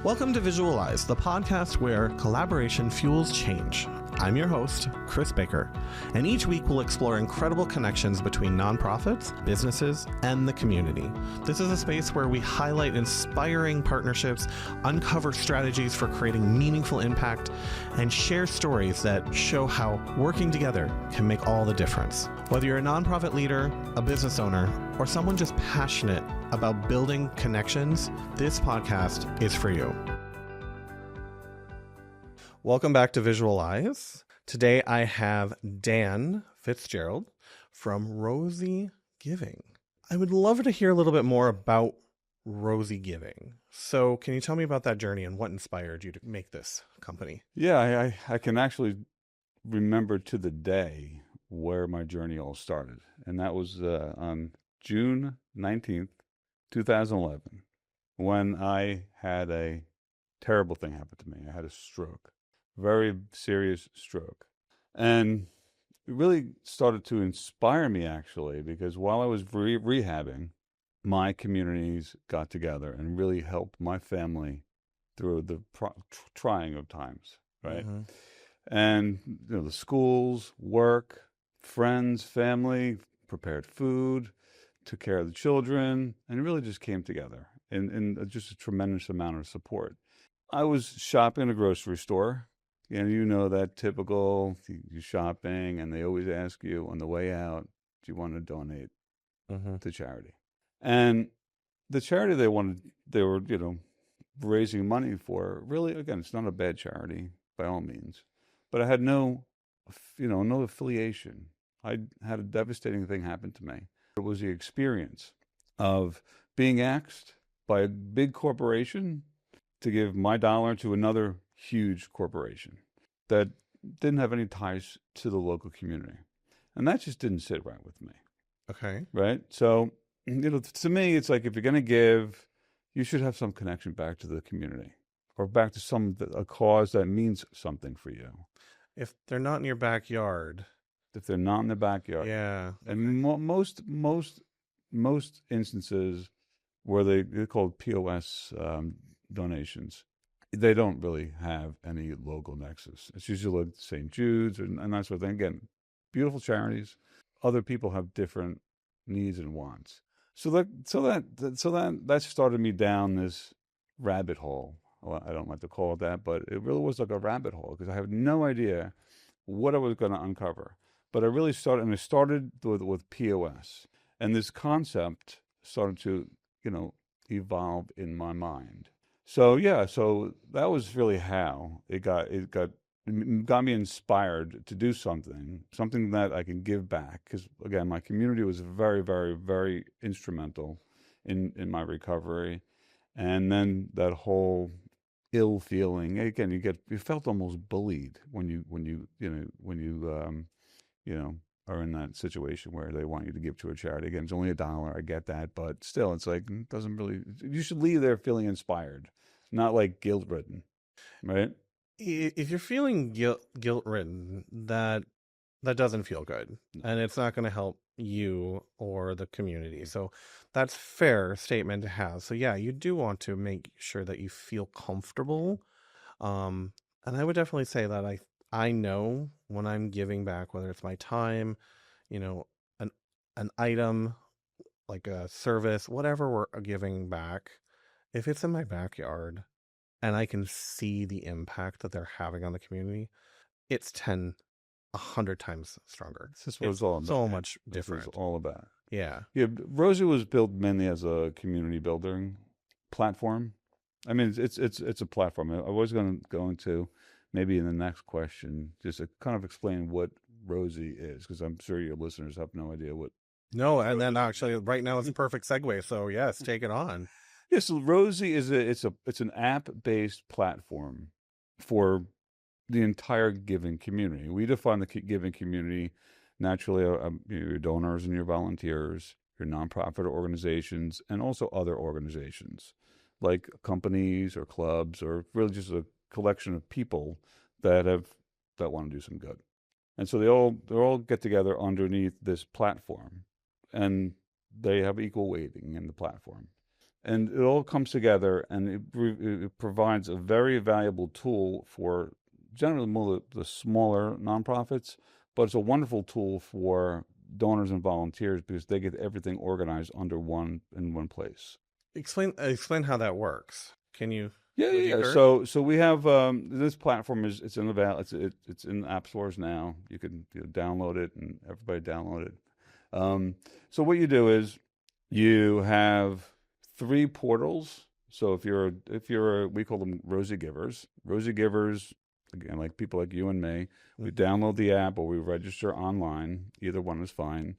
Welcome to Visualize, the podcast where collaboration fuels change. I'm your host, Chris Baker, and each week we'll explore incredible connections between nonprofits, businesses, and the community. This is a space where we highlight inspiring partnerships, uncover strategies for creating meaningful impact, and share stories that show how working together can make all the difference. Whether you're a nonprofit leader, a business owner, or someone just passionate about building connections, this podcast is for you. Welcome back to Visualize. Today I have Dan Fitzgerald from Rosie Giving. I would love to hear a little bit more about Rosie Giving. So can you tell me about that journey and what inspired you to make this company? Yeah, I can actually remember to the day where my journey all started. And that was on June 19th, 2011, when I had a terrible thing happen to me. I had a stroke, very serious stroke. And it really started to inspire me, actually, because while I was rehabbing, my communities got together and really helped my family through the trying of times, right? Mm-hmm. And the schools, work, friends, family, prepared food, took care of the children, and it really just came together in just a tremendous amount of support. I was shopping in a grocery store, and you know that typical, you're shopping, and they always ask you on the way out, do you want to donate to charity? And the charity they were, raising money for, really, again, it's not a bad charity by all means, but I had no affiliation. I had a devastating thing happen to me. It was the experience of being asked by a big corporation to give my dollar to another huge corporation that didn't have any ties to the local community. And that just didn't sit right with me. Okay. Right? So, to me, it's like if you're going to give, you should have some connection back to the community or back to a cause that means something for you. If they're not in your backyard. If they're not in the backyard. Yeah. Okay. And most instances where they're called POS donations, they don't really have any local nexus. It's usually like St. Jude's and that sort of thing. Again, beautiful charities. Other people have different needs and wants. So that started me down this rabbit hole. Well, I don't like to call it that, but it really was like a rabbit hole because I have no idea what I was going to uncover. But I really started with POS, and this concept started to, evolve in my mind. So that was really how it got me inspired to do something that I can give back. Because again, my community was very, very, very instrumental in my recovery, and then that whole ill feeling again. You felt almost bullied when you are in that situation where they want you to give to a charity. Again, it's only $1. I get that, but still, it's like it doesn't really. You should leave there feeling inspired, not like guilt-ridden, right? If you're feeling guilt-ridden, that doesn't feel good, and it's not going to help you or the community. So that's fair statement to have. So yeah, you do want to make sure that you feel comfortable. And I would definitely say that I know when I'm giving back, whether it's my time, an item, like a service, whatever we're giving back, if it's in my backyard and I can see the impact that they're having on the community, it's 100 times stronger. This is what it's all about. So much different. This is all about. Yeah. Yeah. Rosie was built mainly as a community building platform. I mean, it's a platform. I was going to go into maybe in the next question just to kind of explain what Rosie is, because I'm sure your listeners have no idea what. No, and then actually right now it's a perfect segue. So yes, take it on. Yeah, so Rosie is it's an app-based platform for the entire giving community. We define the giving community naturally your donors and your volunteers, your nonprofit organizations, and also other organizations like companies or clubs, or really just a collection of people that want to do some good. And so they all get together underneath this platform, and they have equal weighting in the platform. And it all comes together, and it provides a very valuable tool for generally more the smaller nonprofits, but it's a wonderful tool for donors and volunteers because they get everything organized under one place. Explain how that works. Can you Yeah, go yeah, yeah. deeper? So we have this platform is it's in it's in app stores now. You can download it, and everybody download it. So what you do is you have three portals. So if you're we call them Rosie Givers. Rosie Givers, again, like people like you and me, we Mhm. download the app or we register online. Either one is fine.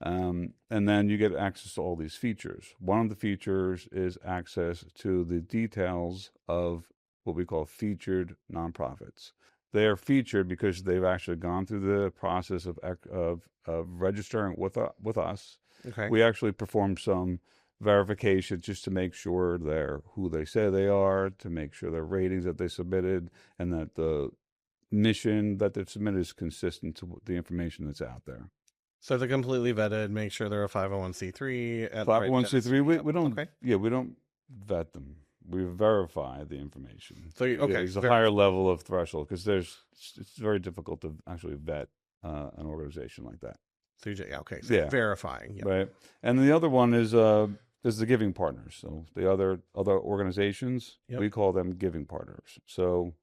And then you get access to all these features. One of the features is access to the details of what we call featured nonprofits. They are featured because they've actually gone through the process of registering with us. Okay. We actually perform some verification just to make sure they're who they say they are, to make sure their ratings that they submitted, and that the mission that they've submitted is consistent to the information that's out there. So they're completely vetted, make sure they're a 501c3 at the right 501c3, designation. Yep. we don't, Okay. yeah, we don't vet them. We verify the information. So Yeah, okay, there's a higher level of threshold because it's very difficult to actually vet an organization like that. so yeah, okay. So Yeah, verifying. Yep. right. And the other one is the giving partners. So the other organizations, Yep. we call them giving partners. So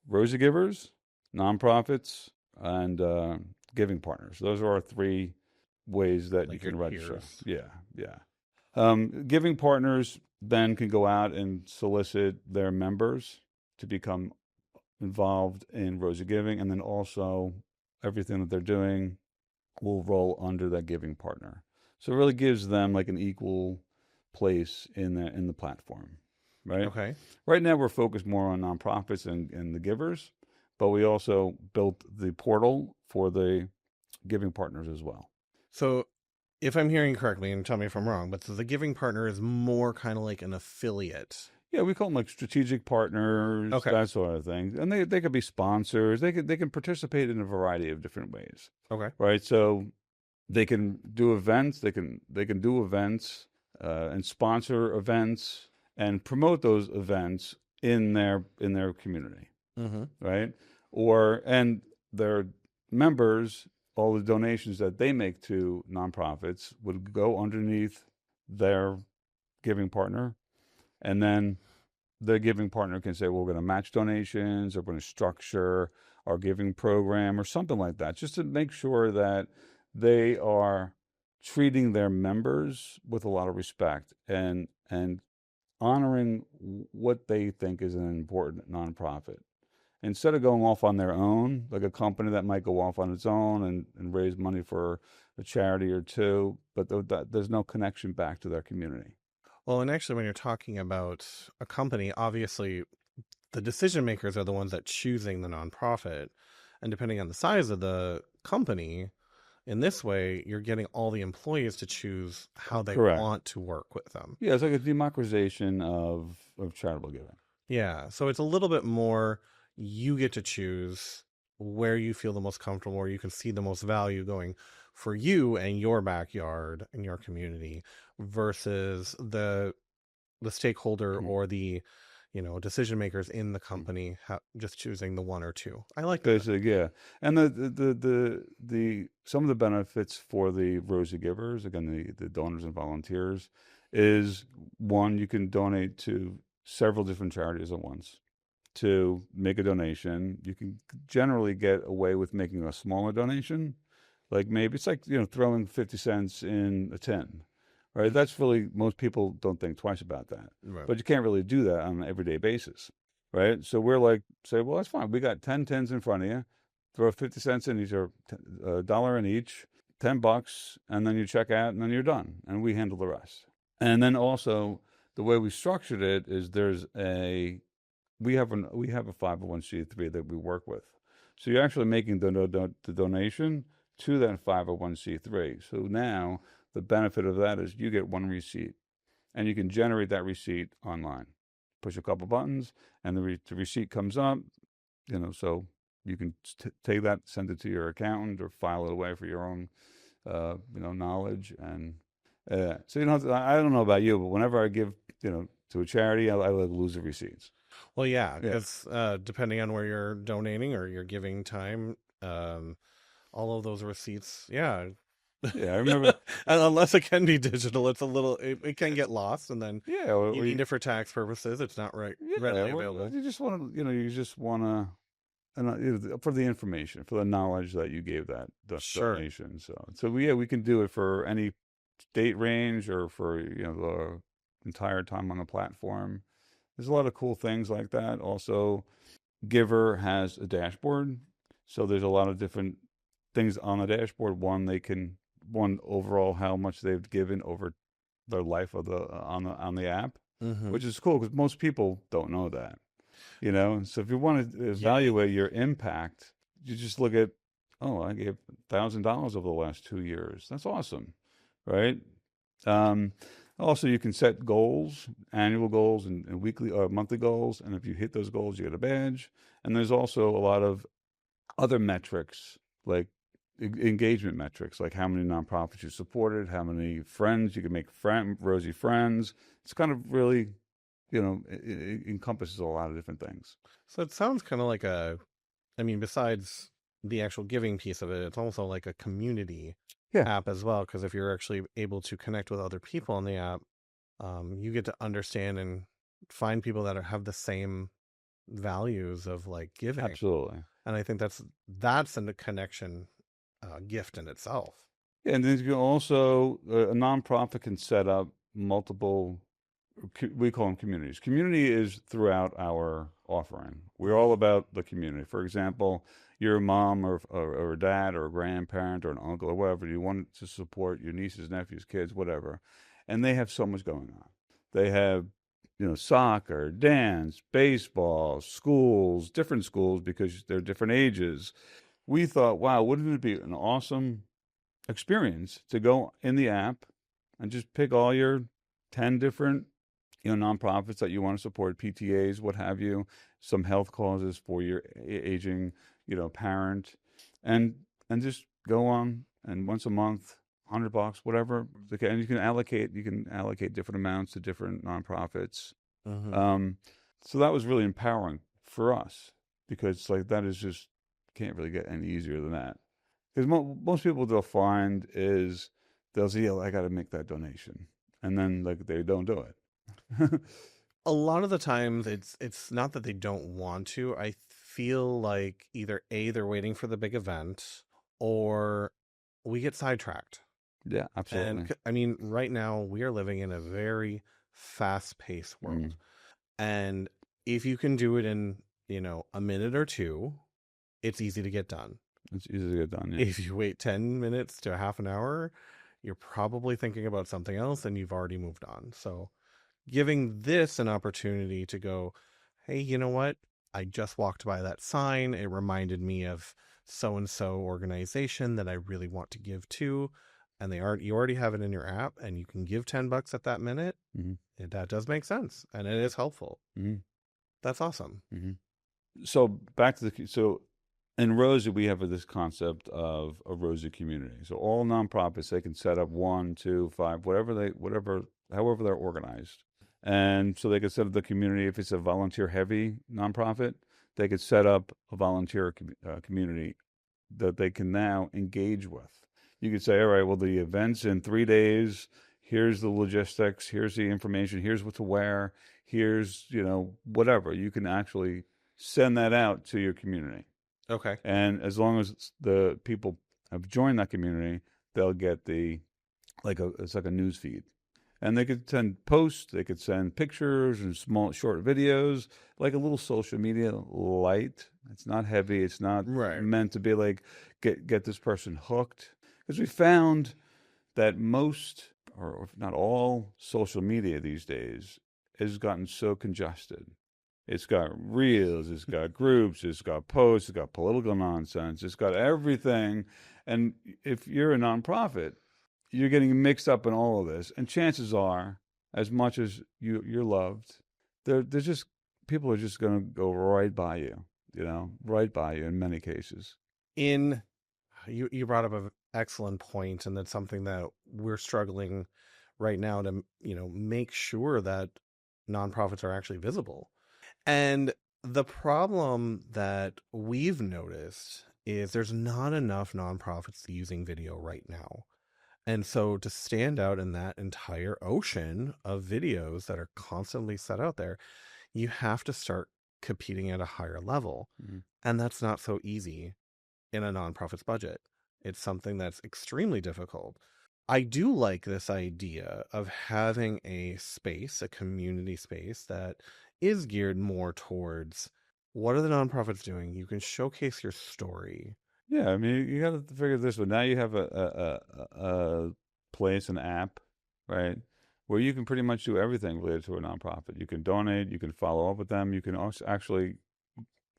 Rosie Givers, nonprofits, and giving partners. Those are our three ways that you Like your can register. tiers. Yeah, yeah. Giving partners then can go out and solicit their members to become involved in Rosie Giving, and then also everything that they're doing will roll under that giving partner. So it really gives them like an equal place in the platform, right? Okay. Right now we're focused more on nonprofits and the givers, but we also built the portal for the giving partners as well. So if I'm hearing correctly, and tell me if I'm wrong, but so the giving partner is more kind of like an affiliate. Yeah, we call them like strategic partners, Okay. that sort of thing. And they could be sponsors. They can participate in a variety of different ways, Okay. right? So they can do events. They can do events and sponsor events and promote those events in their community, Mm-hmm. right? Or and their members, all the donations that they make to nonprofits would go underneath their giving partner, and then the giving partner can say, well, we're going to match donations, or we're going to structure our giving program or something like that, just to make sure that they are treating their members with a lot of respect and honoring what they think is an important nonprofit. Instead of going off on their own, like a company that might go off on its own and raise money for a charity or two, but there's no connection back to their community. Well, and actually, when you're talking about a company, obviously the decision makers are the ones that choosing the nonprofit. And depending on the size of the company, in this way, you're getting all the employees to choose how they Correct. want to work with them. Yeah, it's like a democratization of charitable giving. Yeah. So it's a little bit more you get to choose where you feel the most comfortable, where you can see the most value going for you and your backyard and your community versus the stakeholder or the decision makers in the company just choosing the one or two. I like that. Basically, yeah. And the some of the benefits for the Rosie Givers, again, the donors and volunteers, is one, you can donate to several different charities at once. To make a donation, you can generally get away with making a smaller donation. Like maybe it's like, throwing 50 cents in a tin, right? That's really, most people don't think twice about that. Right. But you can't really do that on an everyday basis, right? So we're like, say, well, that's fine. We got 10 tins in front of you. Throw 50 cents in each, or a dollar in each, $10, and then you check out, and then you're done. And we handle the rest. And then also, the way we structured it is we have a 501c3 that we work with. So you're actually making the donation to that 501c3. So now the benefit of that is you get one receipt, and you can generate that receipt online. Push a couple buttons, and the receipt comes up. So you can take that, send it to your accountant, or file it away for your own, knowledge. And so I don't know about you, but whenever I give to a charity, I like lose the receipts. Well, yeah, Yeah. because depending on where you're donating or you're giving time, all of those receipts, yeah. Yeah, I remember. And unless it can be digital, it's a little, it can get lost, and then Yeah, you or need it for tax purposes. It's not yeah, readily well, available. you just want to, you just want to, and for the information, for the knowledge that you gave that Sure. donation. So we can do it for any date range or for the entire time on the platform. There's a lot of cool things like that. Also, Giver has a dashboard, so there's a lot of different things on the dashboard. One overall how much they've given over their life of the on the app, Mm-hmm. which is cool because most people don't know that. So if you want to Yeah. evaluate your impact, you just look at, oh, I gave $1,000 over the last 2 years. That's awesome, right? Um, Also, you can set goals, annual goals and weekly or monthly goals, and if you hit those goals, you get a badge. And there's also a lot of other metrics like engagement metrics, like how many nonprofits you supported, how many friends you can make Rosie friends. It's kind of really, it encompasses a lot of different things. So it sounds kind of like I mean, besides the actual giving piece of it, it's also like a community Yeah, app as well. Because if you're actually able to connect with other people on the app, you get to understand and find people that have the same values of like giving. absolutely. And I think that's a connection gift in itself. Yeah, and then you can also a nonprofit can set up multiple. We call them communities. Community is throughout our offering. We're all about the community. For example, you're a mom or a dad or a grandparent or an uncle or whatever. You want to support your nieces, nephews, kids, whatever, and they have so much going on. They have, soccer, dance, baseball, schools, different schools because they're different ages. We thought, wow, wouldn't it be an awesome experience to go in the app and just pick all your 10 different nonprofits that you want to support, PTAs, what have you, some health causes for your aging parent, and just go on, and once a month, $100, whatever. Okay, and you can allocate different amounts to different nonprofits. Mm-hmm. So that was really empowering for us because like that is just can't really get any easier than that. Because most people they'll find is they'll say, "Oh, I got to make that donation," and then like they don't do it. A lot of the times it's not that they don't want to. I feel like either A, they're waiting for the big event, or we get sidetracked. Yeah, And absolutely. I mean, right now we are living in a very fast-paced Mm. world. And if you can do it in, a minute or two, it's easy to get done. It's easy to get done. Yeah. If you wait 10 minutes to half an hour, you're probably thinking about something else and you've already moved on. So giving this an opportunity to go, hey, you know what? I just walked by that sign. It reminded me of so and so organization that I really want to give to. And you already have it in your app and you can give $10 at that minute. Mm-hmm. That does make sense. And it is helpful. Mm-hmm. That's awesome. Mm-hmm. So back to so in Rosie, we have this concept of a Rosie community. So all nonprofits they can set up one, two, five, however they're organized, and so they could set up the community. If it's a volunteer heavy nonprofit, they could set up a volunteer community that they can now engage with. You could say, all right, well, the event's in 3 days. Here's the logistics. Here's the information. Here's what to wear. Here's, whatever. You can actually send that out to your community. Okay. And as long as the people have joined that community, they'll get it's like a news feed. And they could send posts, they could send pictures and small short videos, like a little social media light. It's not heavy. It's not Right. meant to be like get this person hooked. Because we found that most, or if not all, social media these days has gotten so congested. It's got reels, it's got groups, it's got posts, it's got political nonsense, it's got everything. And if you're a nonprofit, you're getting mixed up in all of this. And chances are, as much as you're loved, they're just people are just going to go right by you, right by you in many cases. In you brought up an excellent point, and that's something that we're struggling right now to make sure that nonprofits are actually visible. And the problem that we've noticed is there's not enough nonprofits using video right now. And so to stand out in that entire ocean of videos that are constantly set out there, you have to start competing at a higher level. Mm-hmm. And that's not so easy in a nonprofit's budget. It's something that's extremely difficult. I do like this idea of having a space, a community space that is geared more towards what are the nonprofits doing? You can showcase your story. Yeah, I mean, you got to figure this one. Now you have a place, an app, right, where you can pretty much do everything related to a nonprofit. You can donate, you can follow up with them, you can also actually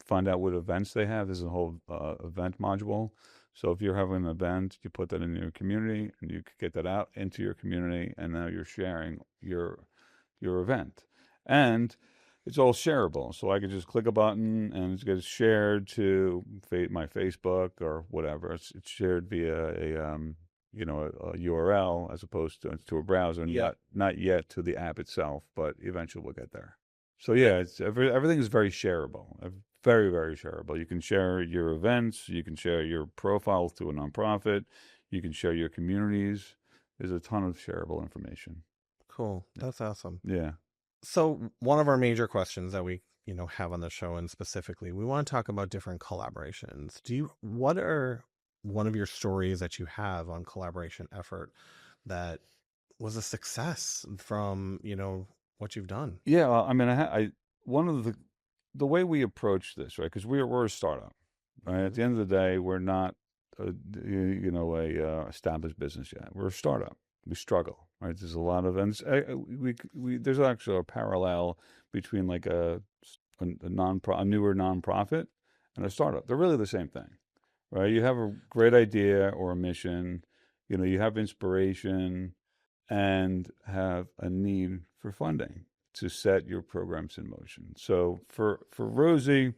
find out what events they have. There's a whole event module. So if you're having an event, you put that in your community, and you can get that out into your community, and now you're sharing your event, and it's all shareable. So I could just click a button and it gets shared to my Facebook or whatever. It's shared via a URL as opposed to a browser, and Yep. not yet to the app itself, but eventually we'll get there. So yeah, everything is very shareable, very, very shareable. You can share your events, you can share your profiles to a nonprofit, you can share your communities. There's a ton of shareable information. Cool. That's awesome. Yeah. So one of our major questions that we, have on the show, and specifically, we want to talk about different collaborations. What are one of your stories that you have on collaboration effort that was a success from, what you've done? Yeah, well, I mean, one of the way we approach this, right? Because we're a startup, right? At the end of the day, we're not a established business yet. We're a startup. We struggle, right? There's a lot of, and there's actually a parallel between like a newer nonprofit and a startup. They're really the same thing, right? You have a great idea or a mission, you have inspiration and have a need for funding to set your programs in motion. So for Rosie,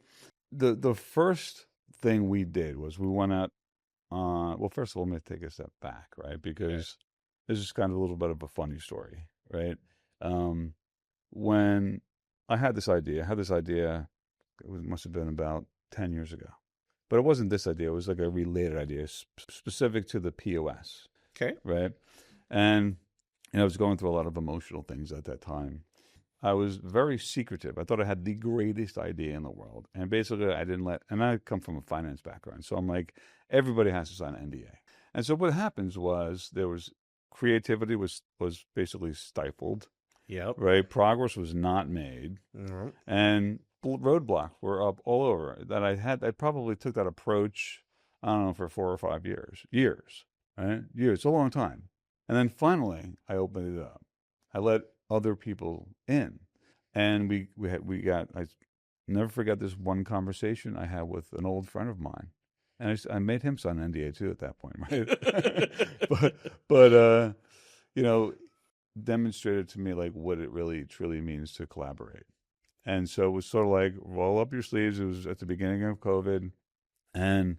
the first thing we did was we went out. Well, first of all, let me take a step back, right? Because this is kind of a little bit of a funny story, right? When I had this idea, must have been about 10 years ago. But it wasn't this idea. It was like a related idea specific to the POS, Okay. right? And I was going through a lot of emotional things at that time. I was very secretive. I thought I had the greatest idea in the world. And basically, and I come from a finance background. So I'm like, everybody has to sign an NDA. And so what happens was creativity was basically stifled, Yep. right? Progress was not made. Mm-hmm. And roadblocks were up all over. I probably took that approach, I don't know, for 4 or 5 years, right? Years, it's a long time. And then finally, I opened it up. I let other people in, and I never forget this one conversation I had with an old friend of mine, and I made him sign an NDA too at that point, right? but demonstrated to me like what it really truly means to collaborate. And so it was sort of like roll up your sleeves. It was at the beginning of COVID, and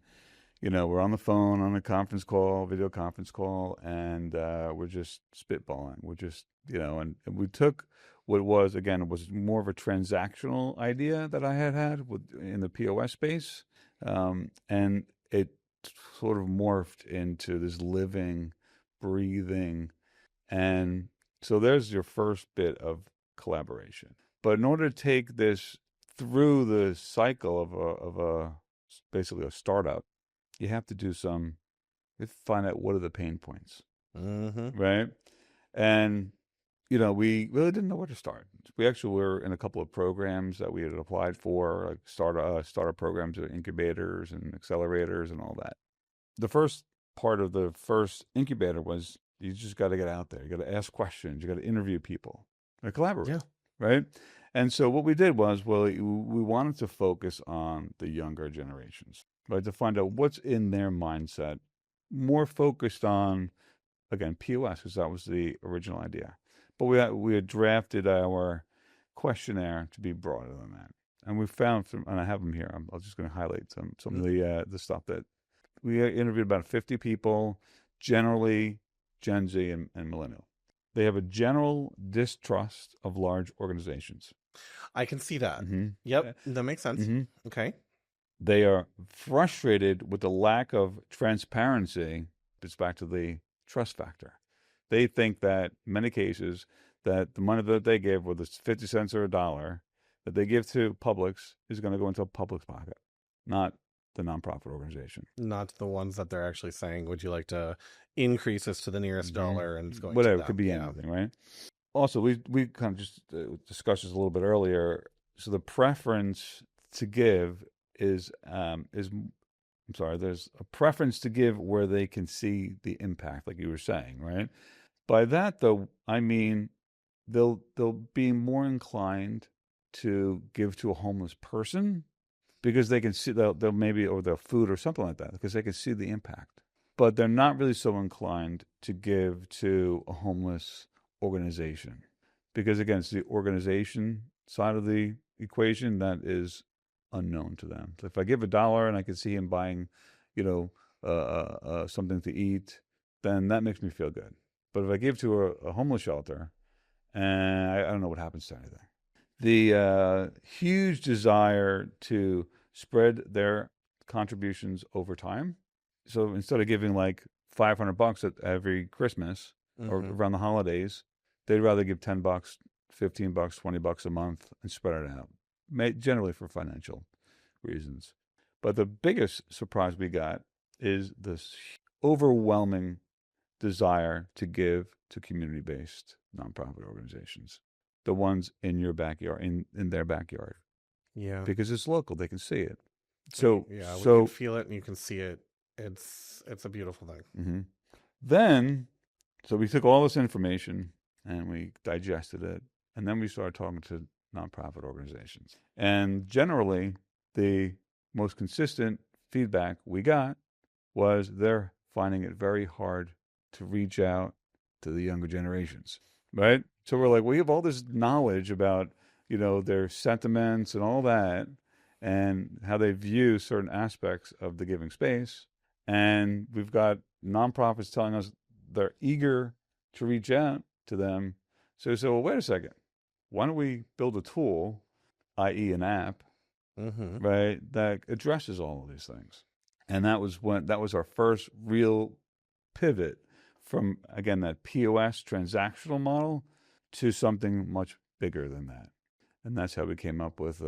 we're on the phone on a video conference call, and we're just spitballing. We're just, and we took what was more of a transactional idea that I had in the POS space, and it sort of morphed into this living, breathing, and so there's your first bit of collaboration. But in order to take this through the cycle of basically a startup, you have to find out what are the pain points, right? And we really didn't know where to start. We actually were in a couple of programs that we had applied for, like startup programs, incubators and accelerators and all that. The first part of the first incubator was you just got to get out there. You got to ask questions. You got to interview people and collaborate, right? And so what we did was, we wanted to focus on the younger generations, right? To find out what's in their mindset, more focused on, again, POS, because that was the original idea. But we had drafted our questionnaire to be broader than that. And we found and I have them here. I'm just going to highlight some of the stuff that we interviewed about 50 people, generally Gen Z and Millennial. They have a general distrust of large organizations. I can see that. Mm-hmm. Yep, that makes sense. Mm-hmm. Okay. They are frustrated with the lack of transparency. It's back to the trust factor. They think that in many cases that the money that they give, whether it's 50 cents or a dollar, that they give to Publix is going to go into a public's pocket, not the nonprofit organization. Not the ones that they're actually saying, would you like to increase this to the nearest Mm-hmm. dollar, and it's going to Whatever, it could them. be Yeah. anything, right? Also, we kind of just discussed this a little bit earlier. So the preference to give is I'm sorry, there's a preference to give where they can see the impact, like you were saying, right? By that, though, I mean they'll be more inclined to give to a homeless person because they can see they'll maybe or their food or something like that because they can see the impact. But they're not really so inclined to give to a homeless organization because again, it's the organization side of the equation that is unknown to them. So if I give $1 and I can see him buying, you know, something to eat, then that makes me feel good. But if I give to a homeless shelter, and I don't know what happens to anything. The huge desire to spread their contributions over time. So instead of giving like $500 at every Christmas or Mm-hmm. around the holidays, they'd rather give $10, $15, $20 a month and spread it out, generally for financial reasons. But the biggest surprise we got is this overwhelming desire to give to community-based nonprofit organizations, the ones in your backyard, in their backyard, Yeah. because it's local, they can see it. So Yeah, we can so feel it and you can see it. It's a beautiful thing. mm-hmm. Then so we took all this information and we digested it, and then we started talking to nonprofit organizations. And generally, the most consistent feedback we got was they're finding it very hard to reach out to the younger generations, right? So we're like, we have all this knowledge about, their sentiments and all that, and how they view certain aspects of the giving space. And we've got nonprofits telling us they're eager to reach out to them. So we said, well, wait a second. Why don't we build a tool, i.e., an app, Mm-hmm. right, that addresses all of these things? And that was our first real pivot from, again, that POS transactional model to something much bigger than that. And that's how we came up with,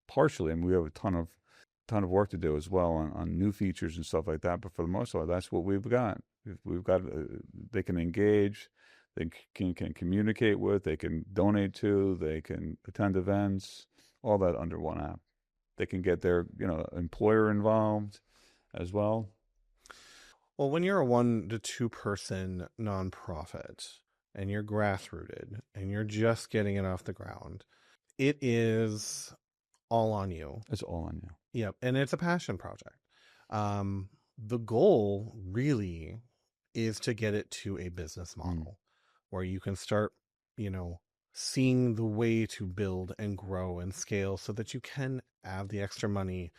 partially, and we have a ton of work to do as well on new features and stuff like that. But for the most part, that's what we've got. We've got, they can engage, they can communicate with, they can donate to, they can attend events, all that under one app. They can get their, employer involved as well. Well, when you're a 1 to 2 person nonprofit and you're grassrooted and you're just getting it off the ground, it is all on you. It's all on you. Yep. And it's a passion project. The goal really is to get it to a business model where you can start, seeing the way to build and grow and scale so that you can have the extra money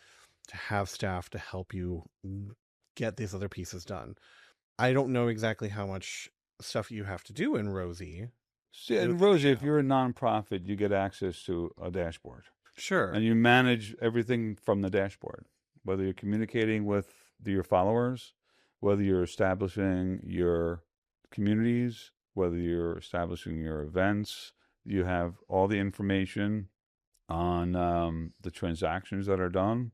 to have staff to help you get these other pieces done. I don't know exactly how much stuff you have to do in Rosie. See, and Rosie, if you're a nonprofit, you get access to a dashboard. Sure. And you manage everything from the dashboard, whether you're communicating with your followers, whether you're establishing your communities, whether you're establishing your events. You have all the information on the transactions that are done.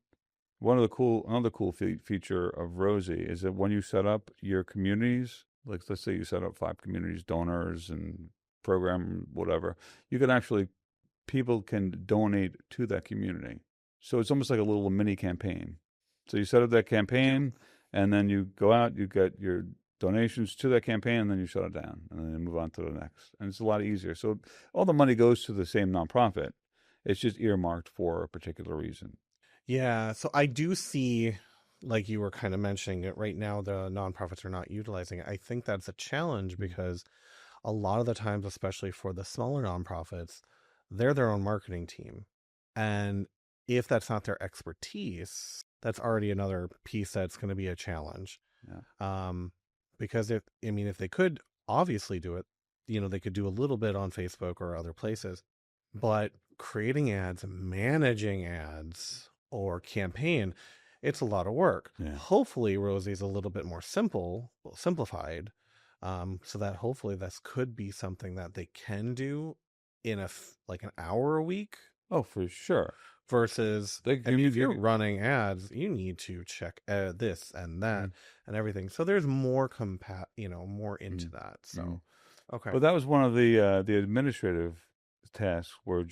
Another cool feature of Rosie is that when you set up your communities, like let's say you set up 5 communities, donors and program, whatever, you can actually, people can donate to that community. So it's almost like a little mini campaign. So you set up that campaign and then you go out, you get your donations to that campaign, and then you shut it down and then you move on to the next. And it's a lot easier. So all the money goes to the same nonprofit. It's just earmarked for a particular reason. Yeah. So I do see, like you were kind of mentioning it right now, the nonprofits are not utilizing it. I think that's a challenge because a lot of the times, especially for the smaller nonprofits, they're their own marketing team. And if that's not their expertise, that's already another piece that's going to be a challenge. Yeah. Because if they could obviously do it. They could do a little bit on Facebook or other places, but creating ads, managing ads, or campaign, it's a lot of work. Yeah. Hopefully, Rosie's a little bit more simplified, so that hopefully this could be something that they can do in like an hour a week Oh, for sure. versus They, I you mean, need if you're to, running ads, you need to check this and that mm, and everything. So there's more more into mm, that. mm. So okay. But that was one of the administrative tasks where it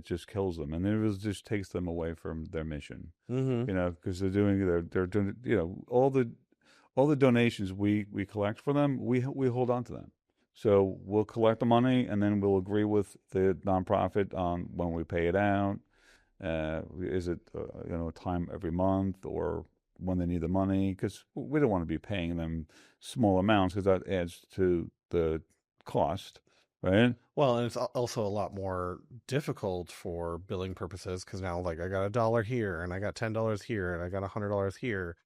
just kills them, and just takes them away from their mission. Mm-hmm. Because they're doing all the donations we collect for them, we hold on to them. So we'll collect the money, and then we'll agree with the nonprofit on when we pay it out. Is it a time every month, or when they need the money? Because we don't want to be paying them small amounts, because that adds to the cost, right? Well, and it's also a lot more difficult for billing purposes because now, like, I got $1 here, and I got $10 here, and I got $100 here.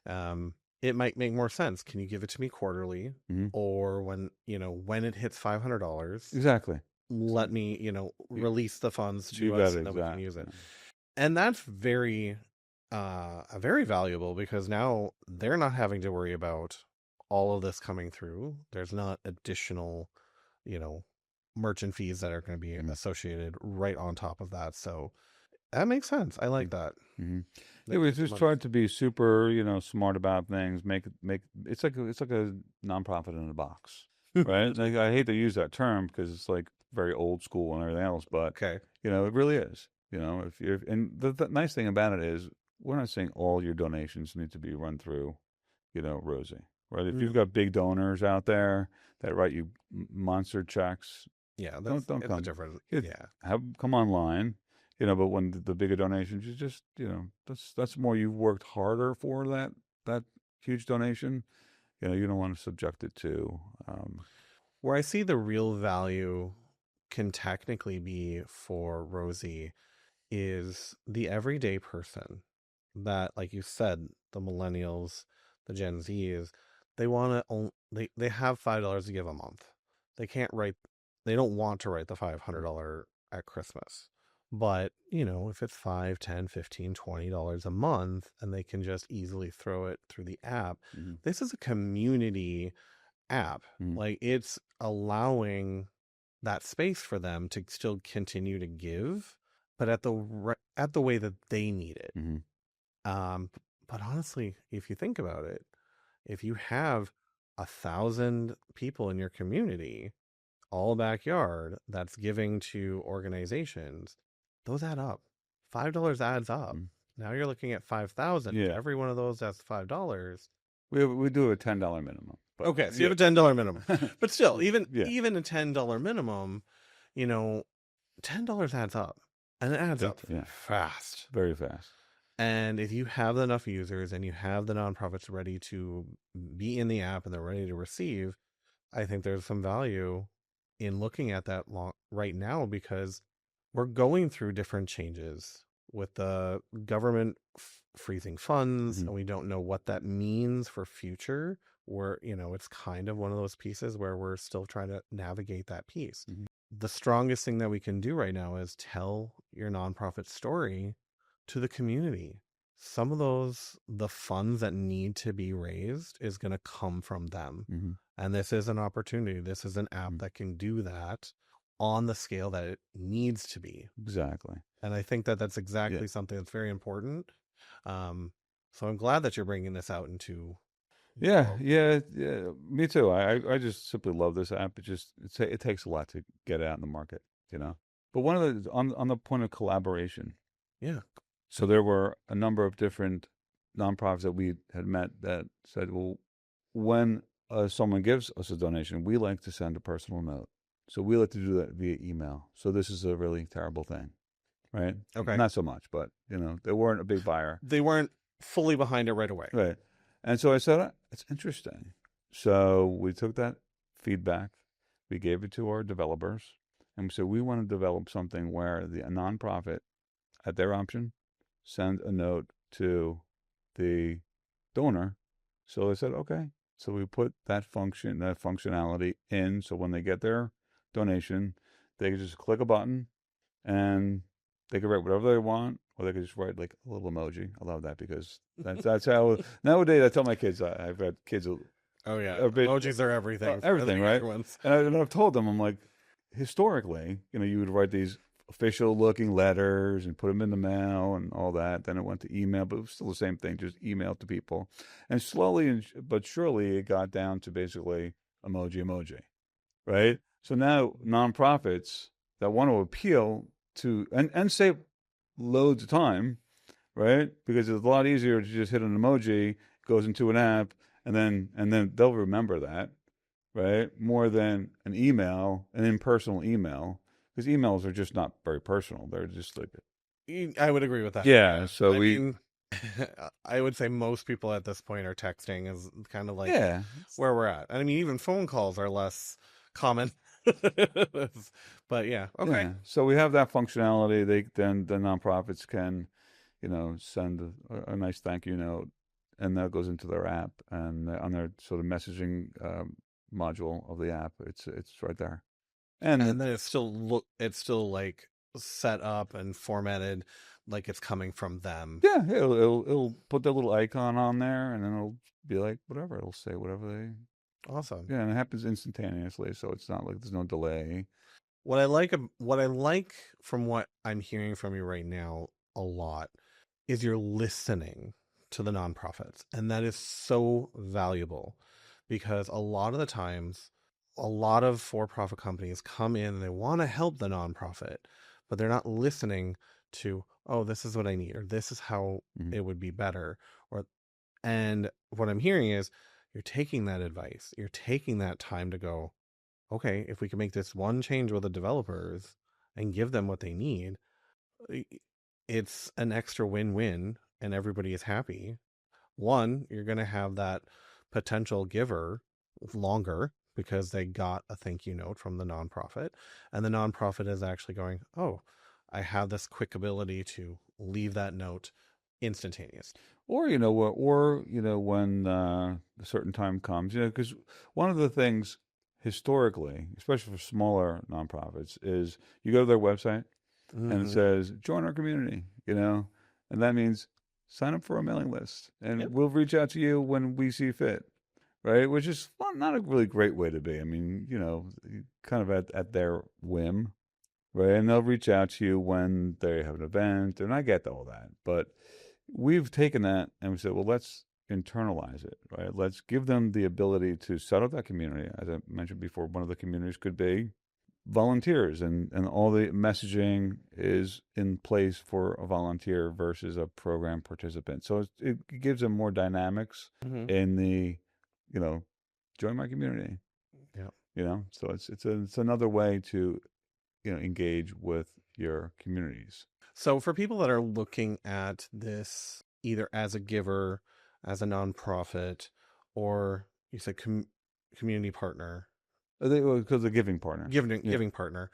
Um, it might make more sense. Can you give it to me quarterly, Mm-hmm. or when it hits $500, Exactly. let me release the funds You to got us, it and then we can use it. exactly. And that's very valuable because now they're not having to worry about all of this coming through. There's not additional, you know, merchant fees that are going to be Mm-hmm. associated right on top of that. So that makes sense. I like that. Mm-hmm. They Yeah, we keep the just money. tried to be super, smart about things. Make it's like a nonprofit in a box, right? Like, I hate to use that term because it's like very old school and everything else, but Okay. it really is. If you're and the nice thing about it is we're not saying all your donations need to be run through, Rosie, right? If you've No. got big donors out there that write you monster checks, Yeah, don't it's a come. different. It, Yeah. come online, but when the bigger donations, you just, that's more you've worked harder for that huge donation. You don't want to subject it to. Where I see the real value can technically be for Rosie is the everyday person that, like you said, the millennials, the Gen Zs, they want to own, they have $5 to give a month. They can't write, they don't want to write the $500 at Christmas. But, if it's 5, 10, 15, $20 a month and they can just easily throw it through the app, Mm-hmm. this is a community app. Mm-hmm. Like it's allowing that space for them to still continue to give, but at the way that they need it. Mm-hmm. Um, but honestly, if you think about it, if you have 1,000 people in your community, all backyard that's giving to organizations, those add up. $5 adds up. Mm-hmm. Now you're looking at 5,000. If Yeah, every one of those has $5. we do a $10 minimum, but Okay, so you yeah, have a $10 minimum. But still, yeah, even a $10 minimum, you know, $10 adds up. And it adds up yeah, fast. very fast. And if you have enough users and you have the nonprofits ready to be in the app and they're ready to receive, I think there's some value in looking at that right now because we're going through different changes with the government freezing funds, Mm-hmm. and we don't know what that means for future. Where it's kind of one of those pieces where we're still trying to navigate that piece. Mm-hmm. The strongest thing that we can do right now is tell your nonprofit story to the community. Some of the funds that need to be raised is going to come from them. Mm-hmm. And this is an opportunity. This is an app that can do that on the scale that it needs to be. Exactly. And I think that that's exactly something that's very important. So I'm glad that you're bringing this out into the Yeah, world. yeah, yeah. Me too. I just simply love this app. It takes a lot to get out in the market, you know. But one of the on the point of collaboration, Yeah. so there were a number of different nonprofits that we had met that said, well, when someone gives us a donation, we like to send a personal note. So we like to do that via email. So this is a really terrible thing, right? Okay. Not so much, but they weren't a big buyer. They weren't fully behind it right away. Right. And so I said, it's interesting. So we took that feedback, we gave it to our developers, and we said, we want to develop something where a nonprofit, at their option, send a note to the donor. So I said, okay. So we put that functionality in. So when they get their donation, they can just click a button and they can write whatever they want, or they can just write like a little emoji. I love that because that's how nowadays I tell my kids. I've got kids Oh yeah, a bit emojis are everything for the everything, right? younger ones. And I've told them, I'm like, historically, you would write these official looking letters and put them in the mail and all that. Then it went to email, but it was still the same thing, just email to people. And slowly but surely, it got down to basically emoji, right? So now nonprofits that want to appeal to and save loads of time, right? Because it's a lot easier to just hit an emoji, goes into an app, and then they'll remember that, right? More than an impersonal email, because emails are just not very personal. They're just like, I would agree with that. yeah. So I we, mean, I would say most people at this point are texting is kind of like yeah, where we're at. I mean, even phone calls are less common. But yeah, okay. yeah. So we have that functionality. Then the nonprofits can, send a nice thank you note, and that goes into their app and on their sort of messaging module of the app. It's right there. And And then it's still like set up and formatted like it's coming from them. yeah, it'll put their little icon on there, and then it'll be like whatever. It'll say whatever Awesome. yeah, and it happens instantaneously, so it's not like there's no delay. What I like from what I'm hearing from you right now a lot is you're listening to the nonprofits. And that is so valuable because a lot of the times, a lot of for profit companies come in and they want to help the nonprofit, but they're not listening to, oh, this is what I need, or this is how Mm-hmm. it would be better. And what I'm hearing is you're taking that advice, you're taking that time to go, okay, if we can make this one change with the developers and give them what they need, it's an extra win-win and everybody is happy. One, you're going to have that potential giver longer because they got a thank you note from the nonprofit, and the nonprofit is actually going, oh, I have this quick ability to leave that note instantaneous. Or when a certain time comes, because one of the things historically, especially for smaller nonprofits, is you go to their website and it Mm-hmm. says join our community, and that means sign up for a mailing list, and Yep. we'll reach out to you when we see fit, right? Which is not a really great way to be. I mean, kind of at their whim, right? And they'll reach out to you when they have an event, and I get all that, but we've taken that and we said, well, let's internalize it, right? Let's give them the ability to set up that community. As I mentioned before, one of the communities could be volunteers, and all the messaging is in place for a volunteer versus a program participant. So it gives them more dynamics Mm-hmm. in the, join my community, Yeah. So it's another way to, engage with your communities. So for people that are looking at this either as a giver, as a nonprofit, or you said community partner, Because the giving partner. Yeah. giving partner,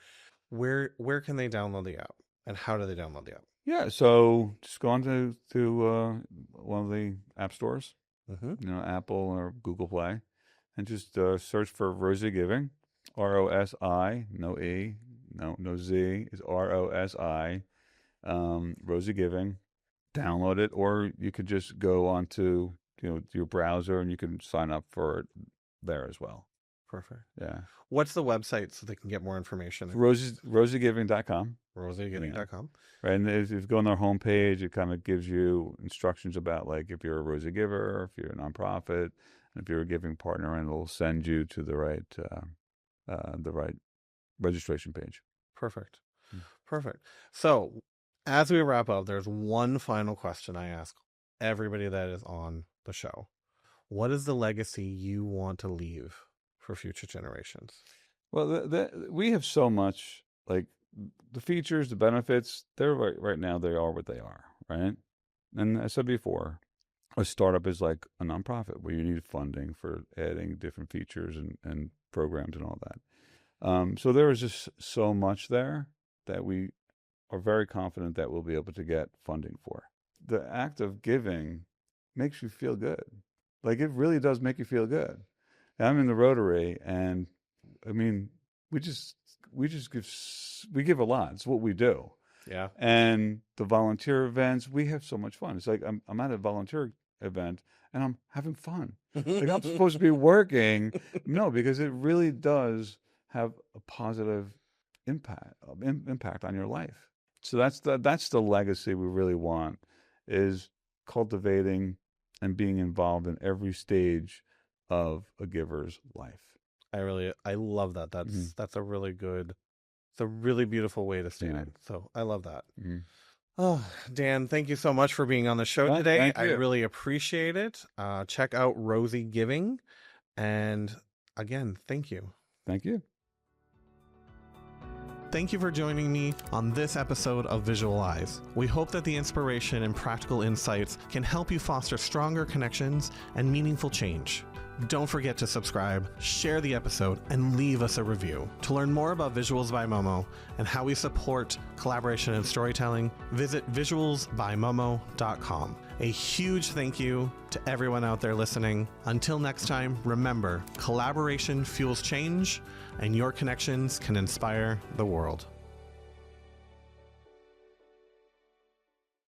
where can they download the app, and how do they download the app? Yeah, so just go on to one of the app stores, Mm-hmm. Apple or Google Play, and just search for Rosie Giving, ROSI, no E, no Z, is ROSI, Rosie Giving. Download it, or you could just go onto your browser and you can sign up for it there as well. Perfect. Yeah, What's the website so they can get more information? RosieGiving.com. RosieGiving.com. Right, and if you go on their homepage, it kind of gives you instructions about like if you're a Rosie giver, if you're a nonprofit, and if you're a giving partner, and it'll send you to the right registration page. Perfect. Perfect. So as we wrap up, there's one final question I ask everybody that is on the show. What is the legacy you want to leave for future generations? Well, we have so much, like the features, the benefits. They're right now. They are what they are, right? And I said before, a startup is like a nonprofit where you need funding for adding different features and programs and all that. So there is just so much there that we are very confident that we'll be able to get funding for. The act of giving makes you feel good. Like, it really does make you feel good. I'm in the Rotary, and I mean, we give a lot. It's what we do. Yeah. And the volunteer events, we have so much fun. It's like I'm at a volunteer event and I'm having fun. Like, I'm supposed to be working. No, because it really does have a positive impact on your life. So that's the legacy we really want, is cultivating and being involved in every stage of a giver's life. I love that. That's a really good, it's a really beautiful way to state it. So I love that. Oh, Dan, thank you so much for being on the show today. Thank you. I really appreciate it. Check out Rosie Giving. And again, thank you. Thank you. Thank you for joining me on this episode of Visualize. We hope that the inspiration and practical insights can help you foster stronger connections and meaningful change. Don't forget to subscribe, share the episode, and leave us a review. To learn more about Visuals by Momo and how we support collaboration and storytelling, visit visualsbymomo.com. A huge thank you to everyone out there listening. Until next time, remember, collaboration fuels change, and your connections can inspire the world.